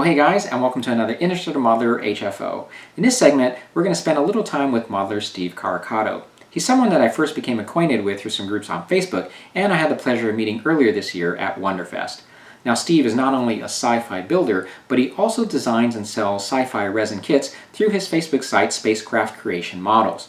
Well, hey guys, and welcome to another Interested Modeler HFO. In this segment, we're going to spend a little time with modeler Steve Carricato. He's someone that I first became acquainted with through some groups on Facebook, and I had the pleasure of meeting earlier this year at Wonderfest. Now, Steve is not only a sci-fi builder, but he also designs and sells sci-fi resin kits through his Facebook site, Spacecraft Creation Models.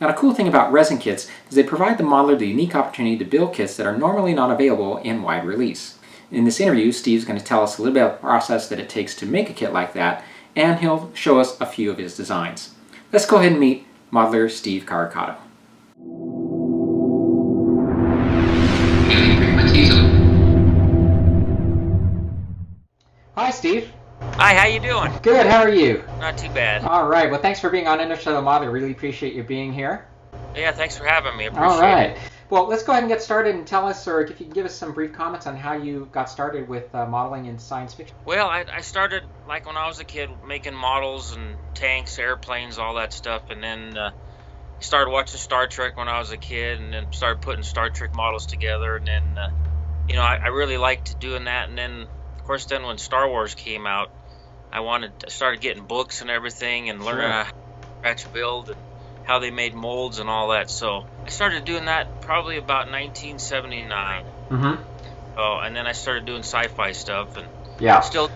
Now, the cool thing about resin kits is they provide the modeler the unique opportunity to build kits that are normally not available in wide release. In this interview, Steve's going to tell us a little bit about the process that it takes to make a kit like that, and he'll show us a few of his designs. Let's go ahead and meet modeler Steve Carricato. Hi, Steve. Hi, how you doing? Good, how are you? Not too bad. All right, well, thanks for being on Interested Modeler. Really appreciate you being here. Yeah, thanks for having me. Appreciate All right. it. Well, let's go ahead and get started and tell us, or if you can give us some brief comments on how you got started with modeling in science fiction. Well, I started like when I was a kid making models and tanks, airplanes, all that stuff, and then started watching Star Trek when I was a kid, and then started putting Star Trek models together, and then I really liked doing that, and then of course when Star Wars came out, I started getting books and everything and learning how to scratch build and how they made molds and all that. So I started doing that probably about 1979. Mm-hmm. Oh, and then I started doing sci-fi stuff and still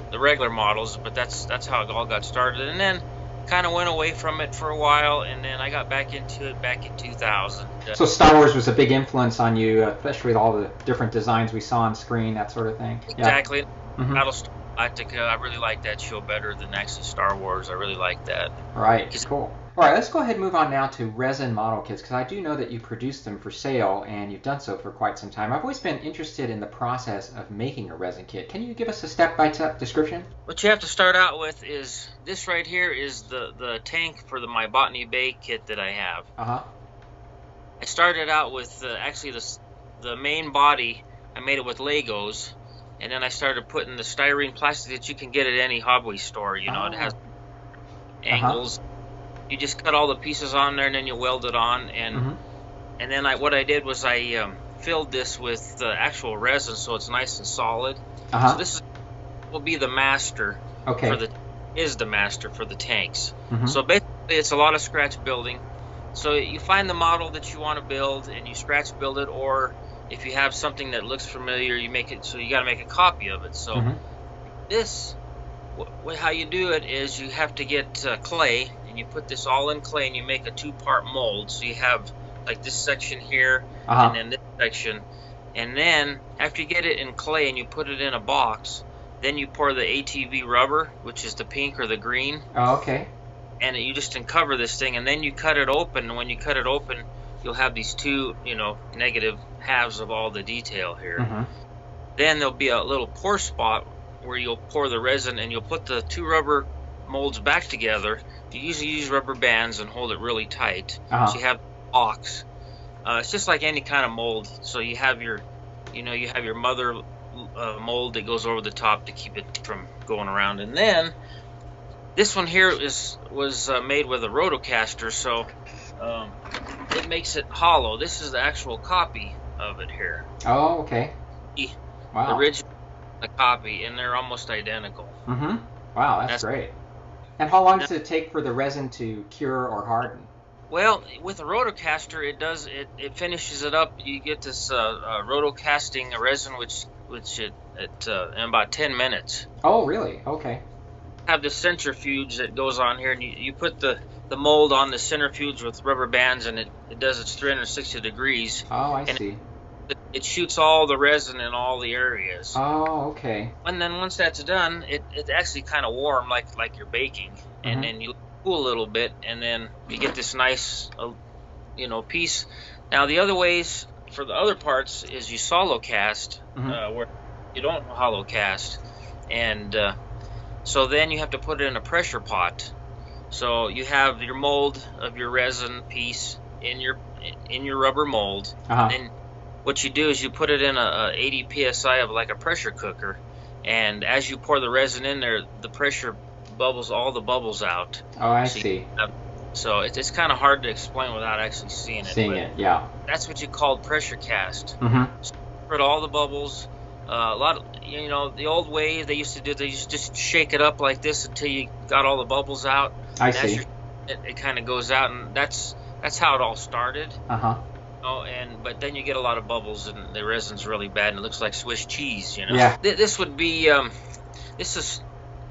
the regular models, but that's how it all got started. And then kind of went away from it for a while, and then I got back into it back in 2000. So Star Wars was a big influence on you, especially with all the different designs we saw on screen, that sort of thing. Exactly. Yeah. Mm-hmm. Battlestar Galactica, I really like that show better than actually Star Wars. I really like that. Right. Cool. All right, let's go ahead and move on now to resin model kits, because I do know that you produce them for sale, and you've done so for quite some time. I've always been interested in the process of making a resin kit. Can you give us a step-by-step description? What you have to start out with is this right here is the tank for my Botany Bay kit that I have. Uh-huh. I started out with actually the main body. I made it with Legos, and then I started putting the styrene plastic that you can get at any hobby store. You know, It has angles. You just cut all the pieces on there, and then you weld it on. And and then what I did was I filled this with actual resin, so it's nice and solid. So this will be the master. Okay. The master for the tanks. Mm-hmm. So basically, it's a lot of scratch building. So you find the model that you want to build, and you scratch build it, or if you have something that looks familiar, you make it. So you got to make a copy of it. So how you do it is you have to get clay, and you put this all in clay, and you make a two-part mold. So you have like this section here, and then this section, and then after you get it in clay and you put it in a box, then you pour the ATV rubber, which is the pink or the green. Oh, okay. And you just uncover this thing, and then you cut it open. And when you cut it open, you'll have these two, negative halves of all the detail here. Mm-hmm. Then there'll be a little pour spot where you'll pour the resin, and you'll put the two rubber molds back together. You usually use rubber bands and hold it really tight. So you have box. It's just like any kind of mold. So you have your mother mold that goes over the top to keep it from going around. And then this one here was made with a rotocaster, so it makes it hollow. This is the actual copy of it here. Oh, okay. Wow. The original, the copy, and they're almost identical. Mm-hmm. Wow, that's great. And how long does it take for the resin to cure or harden? Well, with a rotocaster, it finishes it up. You get this rotocasting resin, which in about 10 minutes. Oh, really? Okay. Have the centrifuge that goes on here, and you put the mold on the centrifuge with rubber bands, and it does its 360 degrees. Oh, I see. It shoots all the resin in all the areas. Oh, okay. And then once that's done, it's actually kind of warm, like you're baking, and then you cool a little bit, and then you get this nice, piece. Now the other ways for the other parts is you solo cast, where you don't hollow cast, and so then you have to put it in a pressure pot. So you have your mold of your resin piece in your rubber mold, and then what you do is you put it in a 80 psi of like a pressure cooker, and as you pour the resin in there, the pressure bubbles all the bubbles out. Oh, I see. So it's kind of hard to explain without actually seeing it. Yeah. That's what you call pressure cast. Mm-hmm. So put all the bubbles, A lot of, the old way they used to do, they used to just shake it up like this until you got all the bubbles out. I And as see. you're, it kind of goes out, and that's how it all started. Uh-huh. Oh, but then you get a lot of bubbles, and the resin's really bad, and it looks like Swiss cheese. Yeah. This would be this is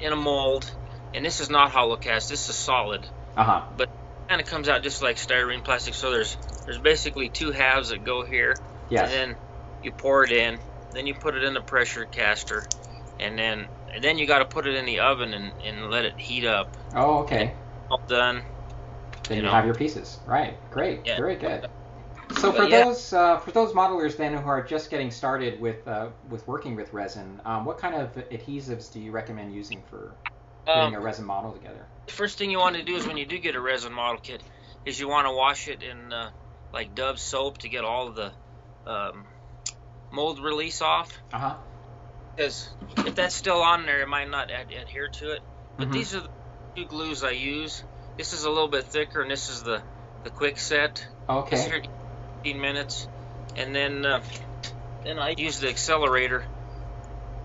in a mold, and this is not hollow cast. This is solid, Uh-huh. but it kind of comes out just like styrene plastic. So there's basically two halves that go here, Yes. and then you pour it in, then you put it in the pressure caster, and then you got to put it in the oven and let it heat up. Oh, okay. All done. Then you have your pieces. Right. Great. Yeah. Very good. So for those modelers then who are just getting started with working with resin, what kind of adhesives do you recommend using for putting a resin model together? The first thing you want to do is when you do get a resin model kit is you want to wash it in like Dove soap to get all of the mold release off. Uh-huh. Because if that's still on there, it might not adhere to it. But these are the two glues I use. This is a little bit thicker, and this is the quick set. Okay. This here, 15 minutes, and then I use the accelerator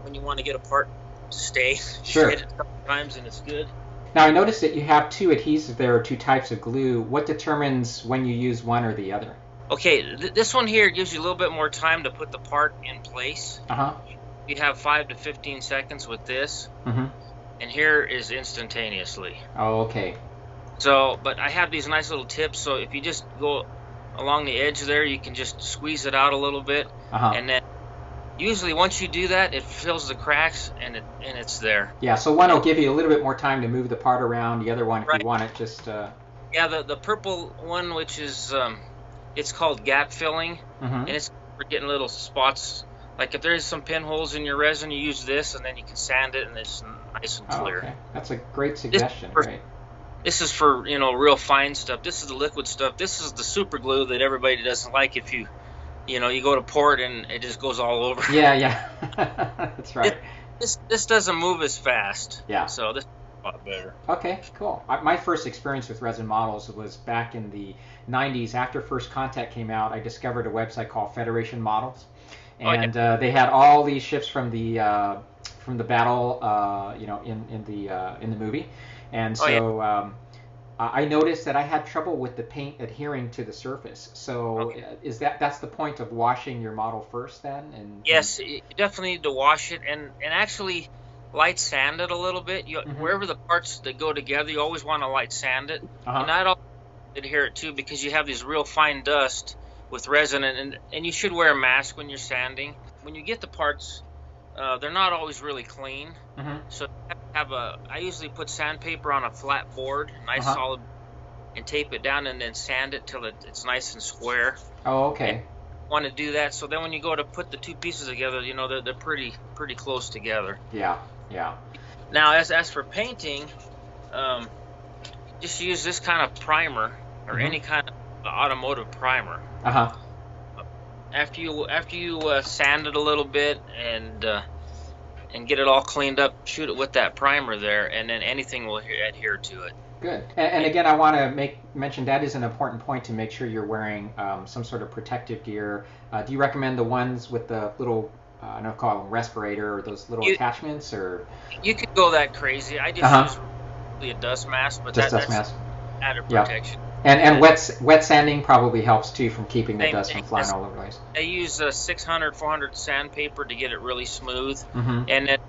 when you want to get a part to stay. Sure. Just hit it a couple times, and it's good. Now I noticed that you have two adhesives there, or two types of glue. What determines when you use one or the other? Okay, this one here gives you a little bit more time to put the part in place. Uh-huh. You have 5 to 15 seconds with this, and here is instantaneously. Oh, okay. So, but I have these nice little tips, so if you just go along the edge there, you can just squeeze it out a little bit, and then usually once you do that, it fills the cracks and it's there. Yeah, so one will give you a little bit more time to move the part around. The other one, if you want it, just... Yeah, the purple one, which is, it's called gap filling, and it's for getting little spots. Like if there's some pinholes in your resin, you use this, and then you can sand it, and it's nice and clear. Okay. That's a great suggestion. Right. This is for, real fine stuff. This is the liquid stuff. This is the super glue that everybody doesn't like if you go to pour it and it just goes all over. Yeah. That's right. This doesn't move as fast. Yeah. So this is a lot better. Okay, cool. My first experience with resin models was back in the 90s. After First Contact came out, I discovered a website called Federation Models. And they had all these ships from the battle, in the movie, and so I noticed that I had trouble with the paint adhering to the surface. So that's the point of washing your model first, then? Yes, you definitely need to wash it and actually light sand it a little bit. Wherever the parts that go together, you always want to light sand it, and not all adhere it too, because you have these real fine dust with resin, and you should wear a mask when you're sanding. When you get the parts, they're not always really clean. So I usually put sandpaper on a flat board, nice solid, and tape it down, and then sand it till it's nice and square. Oh, okay. And you want to do that, so then when you go to put the two pieces together, they're pretty close together. Yeah. Now, as for painting, just use this kind of primer or any kind of automotive primer. After you sand it a little bit and get it all cleaned up, shoot it with that primer there, and then anything will adhere to it. Good. And again, I want to mention that is an important point, to make sure you're wearing some sort of protective gear. Do you recommend the ones with the little, I don't know, call them respirator, or those little attachments, or? You could go that crazy. I just use a dust mask, but that's added protection. And wet sanding probably helps too, from keeping the dust from flying all over the place. I use 600, 400 sandpaper to get it really smooth. And then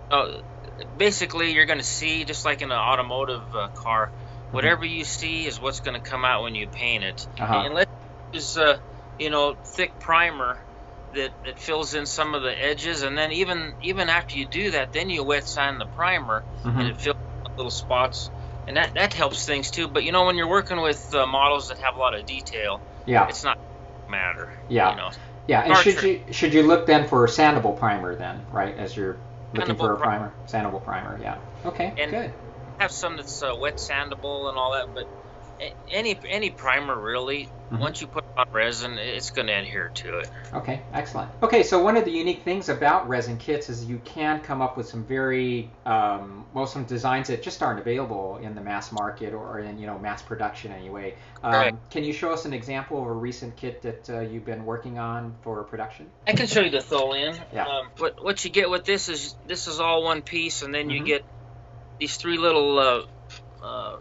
basically you're going to see, just like in an automotive car, whatever you see is what's going to come out when you paint it. And let's use thick primer that fills in some of the edges, and then even after you do that, then you wet sand the primer, and it fills in little spots. And that helps things too. But when you're working with models that have a lot of detail, it's not matter. Yeah. And should you look then for a sandable primer then, right? As you're looking for a primer, sandable primer. Yeah. Okay. And good. Have some that's wet sandable and all that, but Any primer really. Once you put on resin, it's going to adhere to it. Okay, excellent. Okay, so one of the unique things about resin kits is you can come up with some very some designs that just aren't available in the mass market or in mass production anyway. Right. Can you show us an example of a recent kit that you've been working on for production? I can show you the Tholian. Yeah. What you get with this is all one piece, and then you get these three little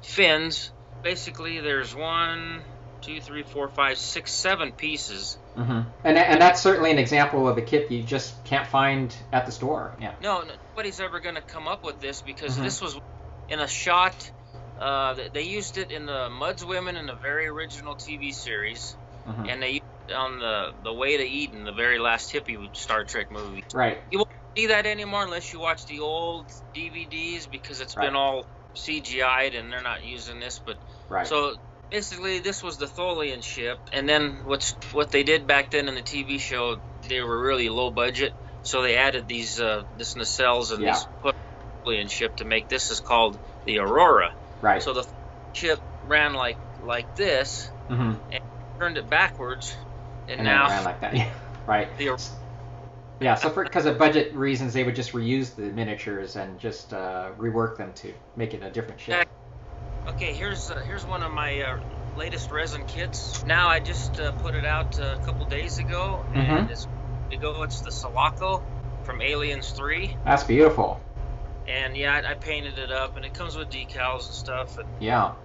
fins. Basically, there's 1, 2, 3, 4, 5, 6, 7 pieces. And that's certainly an example of a kit you just can't find at the store. Yeah. No, nobody's ever going to come up with this because this was in a shot. They used it in the Muds Women in the very original TV series, and they used it on the Way to Eden, the very last hippie Star Trek movie. Right. You won't see that anymore unless you watch the old DVDs because it's been all CGI'd and they're not using this. But so basically, this was the Tholian ship, and then what they did back then in the TV show, they were really low budget, so they added these this nacelles and this Tholian ship to make this is called the Aurora. Right. So the ship ran like this, and turned it backwards, and now it ran like that. Yeah. Right. Yeah, so because of budget reasons, they would just reuse the miniatures and just rework them to make it a different ship. Okay, here's one of my latest resin kits. Now I just put it out a couple days ago, and it's the Sulaco from Aliens 3. That's beautiful. And yeah, I painted it up, and it comes with decals and stuff. And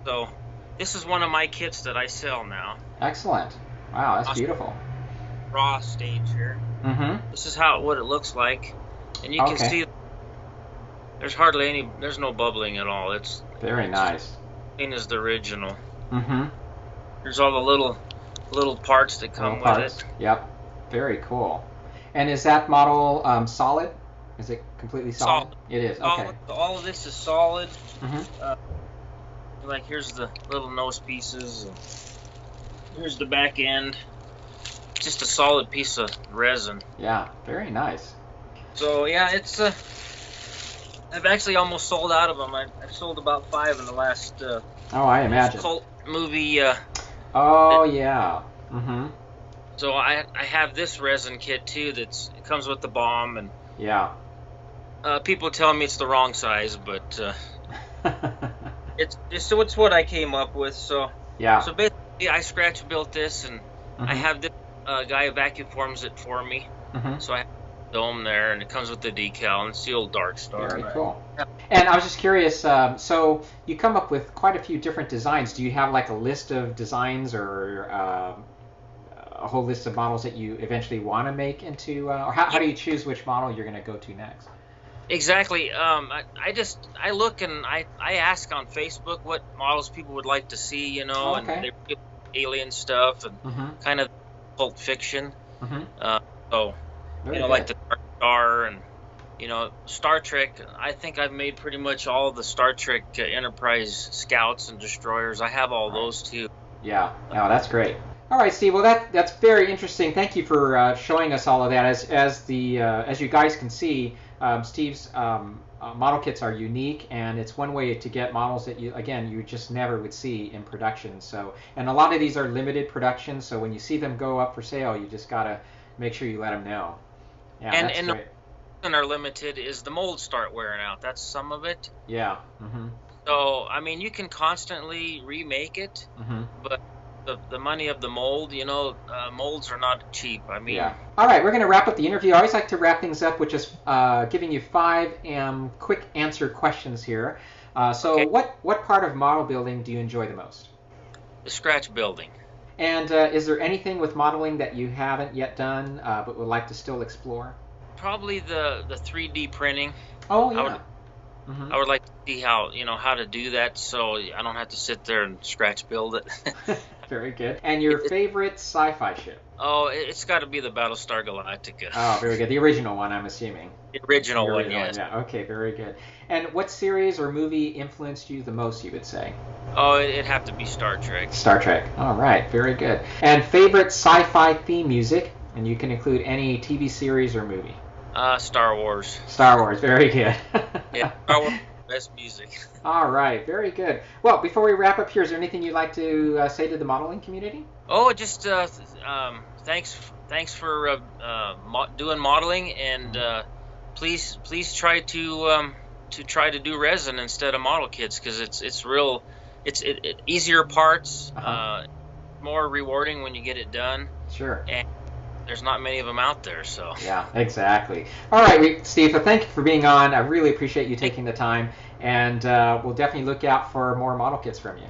so this is one of my kits that I sell now. Excellent. Wow, that's beautiful. Raw stage here. This is what it looks like, and you can see there's no bubbling at all. It's very nice. Clean as the original. There's all the little parts that come with it. Yep. Very cool. And is that model solid? Is it completely solid? It is. Okay. All of this is solid. Like here's the little nose pieces. And here's the back end. Just a solid piece of resin. Yeah, very nice. So yeah, it's I've actually almost sold out of them. I've sold about 5 in the last. I imagine. Cult movie. Oh yeah. So I have this resin kit too. It comes with the bomb and. Yeah. People tell me it's the wrong size, but it's what I came up with. So yeah. So basically, I scratch built this, and I have this guy vacuum forms it for me. So I have the dome there, and it comes with the decal, and it's the old Dark Star. Very cool. And I was just curious. So you come up with quite a few different designs. Do you have like a list of designs or a whole list of models that you eventually want to make into, or how do you choose which model you're going to go to next? Exactly. I look and I ask on Facebook what models people would like to see, and they alien stuff and kind of cult fiction. So like the Dark Star and Star Trek. I think I've made pretty much all the Star Trek Enterprise scouts and destroyers. I have all those too. Yeah. No, that's great. All right, Steve. Well, that's very interesting. Thank you for showing us all of that. As you guys can see, Steve's model kits are unique, and it's one way to get models that you just never would see in production. So, and a lot of these are limited production. So when you see them go up for sale, you just gotta make sure you let them know. Yeah, that's great. The reason are limited is the molds start wearing out. That's some of it. Yeah. So I mean, you can constantly remake it, but the money of the mold, molds are not cheap. I mean, yeah. All right, we're going to wrap up the interview. I always like to wrap things up with just giving you 5 quick answer questions here. What part of model building do you enjoy the most? The scratch building. And is there anything with modeling that you haven't yet done but would like to still explore? Probably the 3D printing. Oh yeah. I would like to see how to do that, so I don't have to sit there and scratch build it. Very good. And your favorite sci-fi ship? Oh, it's got to be the Battlestar Galactica. Oh, very good. The original one, I'm assuming. The original one, yes. Yeah. Okay, very good. And what series or movie influenced you the most, you would say? Oh, it'd have to be Star Trek. Star Trek. All right, very good. And favorite sci-fi theme music? And you can include any TV series or movie. Star Wars. Star Wars, very good. Yeah, Star Wars best music. All right, very good. Well, before we wrap up here, is there anything you'd like to say to the modeling community? Oh, just thanks for doing modeling, and please try to try to do resin instead of model kits, because it's real, it's easier parts, more rewarding when you get it done. Sure. And there's not many of them out there, so. Yeah, exactly. All right, Steve, well, thank you for being on. I really appreciate you taking the time, and we'll definitely look out for more model kits from you.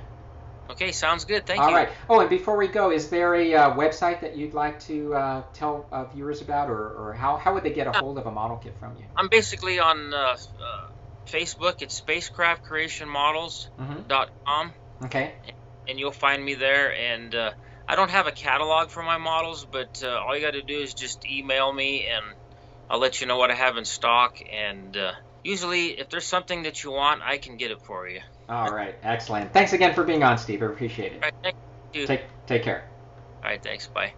Okay, sounds good. Thank you. All right. Oh, and before we go, is there a website that you'd like to tell viewers about, or how would they get a hold of a model kit from you? I'm basically on Facebook. It's spacecraftcreationmodels.com. Okay. And you'll find me there. And I don't have a catalog for my models, but all you got to do is just email me, and I'll let you know what I have in stock. And usually, if there's something that you want, I can get it for you. All right. Excellent. Thanks again for being on, Steve. I appreciate it. All right, thank you. Take care. All right, thanks. Bye.